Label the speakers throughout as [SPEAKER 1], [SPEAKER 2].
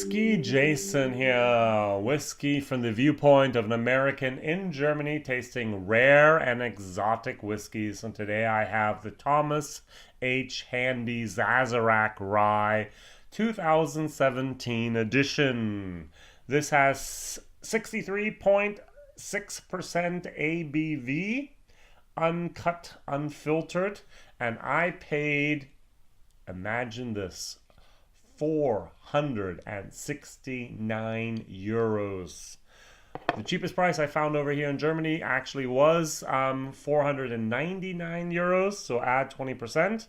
[SPEAKER 1] WhiskyJason here. Whiskey from the viewpoint of an American in Germany tasting rare and exotic whiskeys. And today I have the Thomas H. Handy Sazerac Rye 2017 edition. This has 63.6% ABV, uncut, unfiltered, and I paid, imagine this, 469 euros. The cheapest price I found over here in Germany actually was 499 euros, so add 20%.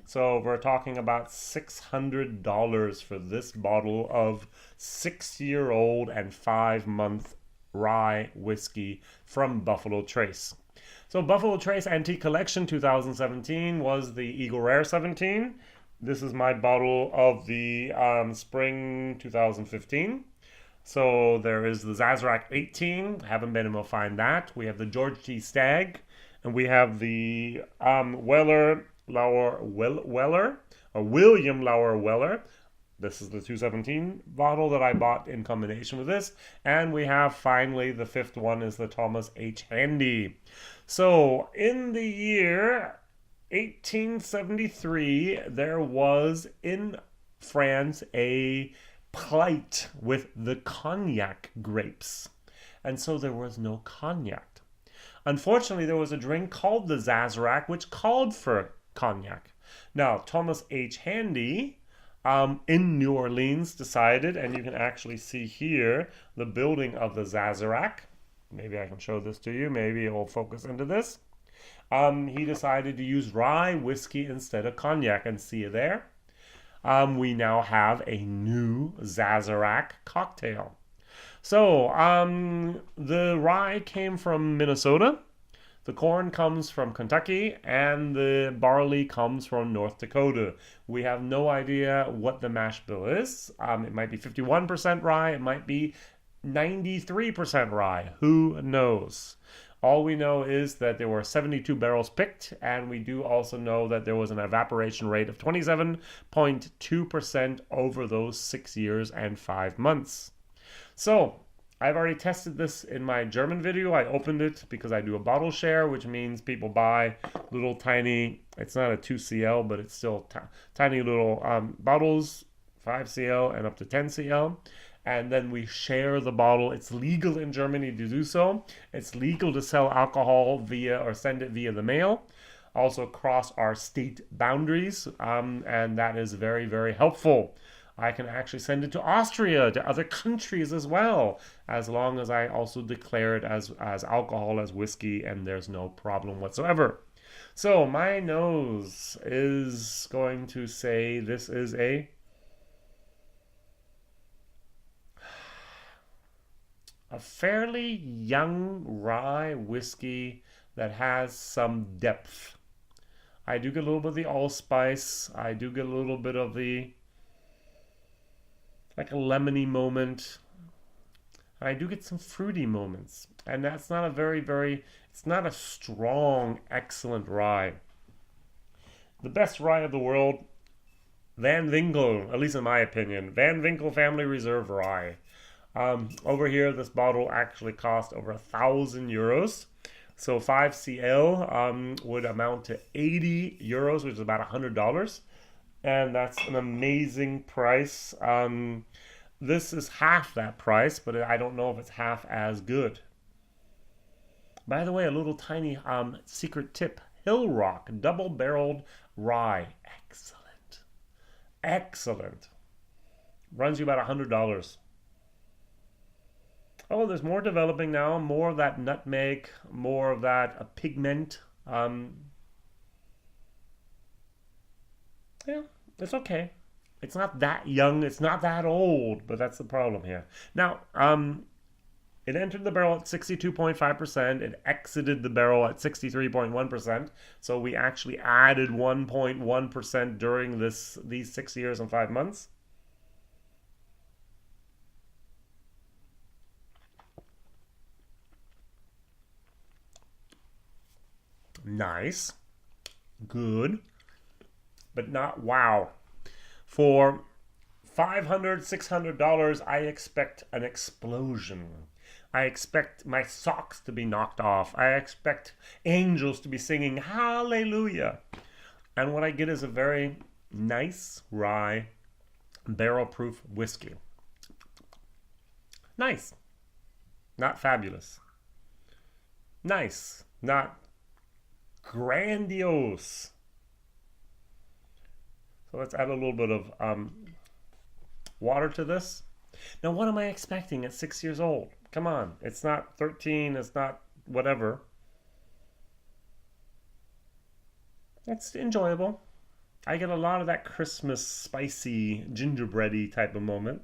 [SPEAKER 1] So we're talking about $600 for this bottle of 6-year-old and 5-month rye whiskey from Buffalo Trace. So Buffalo Trace Antique Collection 2017 was the Eagle Rare 17. This is my bottle of the spring 2015. So there is the Sazerac 18. Haven't been able to find that. We have the George T. Stagg, and we have the William Lauer Weller. This is the 217 bottle that I bought in combination with this. And we have finally the fifth one is the Thomas H. Handy. So in the year 1873, there was in France a plight with the cognac grapes. And so there was no cognac. Unfortunately, there was a drink called the Sazerac, which called for cognac. Now, Thomas H. Handy in New Orleans decided, and you can actually see here the building of the Sazerac. Maybe I can show this to you. Maybe it will focus into this. He decided to use rye whiskey instead of cognac, and see you there. We now have a new Sazerac cocktail. So the rye came from Minnesota, the corn comes from Kentucky, and the barley comes from North Dakota. We have no idea what the mash bill is. It might be 51% rye, it might be 93% rye. Who knows? All we know is that there were 72 barrels picked, and we do also know that there was an evaporation rate of 27.2% over those 6 years and 5 months. So, I've already tested this in my German video. I opened it because I do a bottle share, which means people buy little tiny, it's not a 2cl, but it's still tiny little bottles, 5cl and up to 10cl. And then we share the bottle. It's legal in Germany to do so. It's legal to sell alcohol via or send it via the mail. Also across our state boundaries, and that is very, very helpful. I can actually send it to Austria, to other countries as well, as long as I also declare it as alcohol, as whiskey, and there's no problem whatsoever. So my nose is going to say this is a fairly young rye whiskey that has some depth. I do get a little bit of the allspice. I do get a little bit of the, like a lemony moment. I do get some fruity moments. And that's not a it's not a strong, excellent rye. The best rye of the world, Van Winkle, at least in my opinion, Van Winkle Family Reserve Rye. Over here, this bottle actually cost over 1,000 euros. So 5cl would amount to 80 euros, which is about $100. And that's an amazing price. This is half that price, but I don't know if it's half as good. By the way, a little tiny secret tip. Hill Rock double-barreled rye. Excellent. Excellent. Runs you about $100. Oh, there's more developing now. More of that nutmeg, more of that pigment. Yeah, it's okay. It's not that young. It's not that old, but that's the problem here. Now, it entered the barrel at 62.5%. It exited the barrel at 63.1%. So we actually added 1.1% during these 6 years and 5 months. Nice, good, but not wow. For $500, $600, I expect an explosion. I expect my socks to be knocked off. I expect angels to be singing hallelujah. And what I get is a very nice rye barrel-proof whiskey. Nice. Not fabulous. Nice. Not grandiose. So let's add a little bit of water to this. Now, what am I expecting at 6 years old? Come on. It's not 13. It's not whatever. It's enjoyable. I get a lot of that Christmas spicy gingerbready type of moment.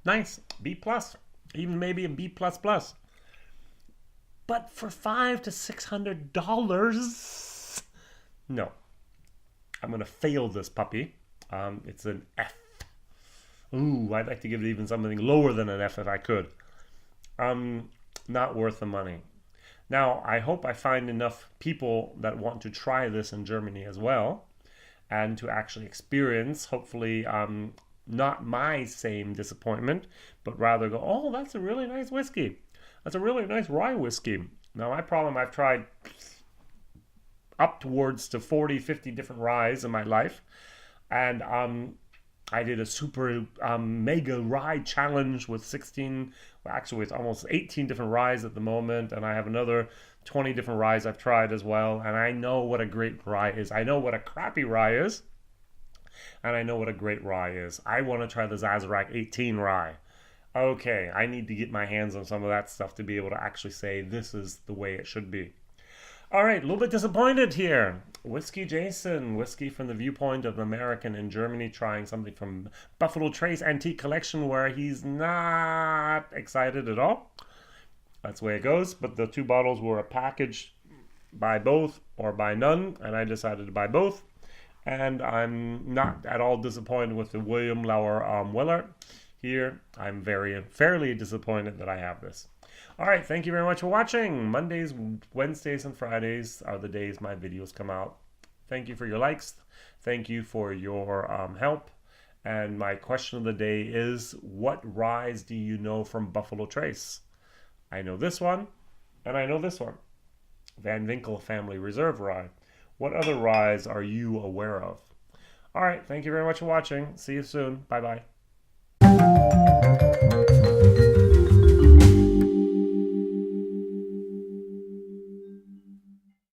[SPEAKER 1] Nice. B+. Even maybe a B++. But for $500 to $600, no. I'm going to fail this puppy. It's an F. Ooh, I'd like to give it even something lower than an F if I could. Not worth the money. Now, I hope I find enough people that want to try this in Germany as well, and to actually experience, hopefully, not my same disappointment, but rather go, oh, that's a really nice whiskey. That's a really nice rye whiskey. Now, my problem, I've tried up towards to 40, 50 different ryes in my life, and I did a super mega rye challenge with 16, well, actually it's almost 18 different ryes at the moment, and I have another 20 different ryes I've tried as well, and I know what a great rye is. I know what a crappy rye is, and I know what a great rye is. I want to try the Sazerac 18 rye. Okay, I need to get my hands on some of that stuff to be able to actually say this is the way it should be. All right, a little bit disappointed here. WhiskyJason, whiskey from the viewpoint of an American in Germany, trying something from Buffalo Trace Antique Collection where he's not excited at all. That's the way it goes, but the two bottles were a package, buy both or buy none, and I decided to buy both. And I'm not at all disappointed with the William Lauer Weller. Here, I'm fairly disappointed that I have this. All right, thank you very much for watching. Mondays, Wednesdays, and Fridays are the days my videos come out. Thank you for your likes. Thank you for your help. And my question of the day is, what ryes do you know from Buffalo Trace? I know this one, and I know this one. Van Winkle Family Reserve Rye. What other ryes are you aware of? All right, thank you very much for watching. See you soon. Bye-bye.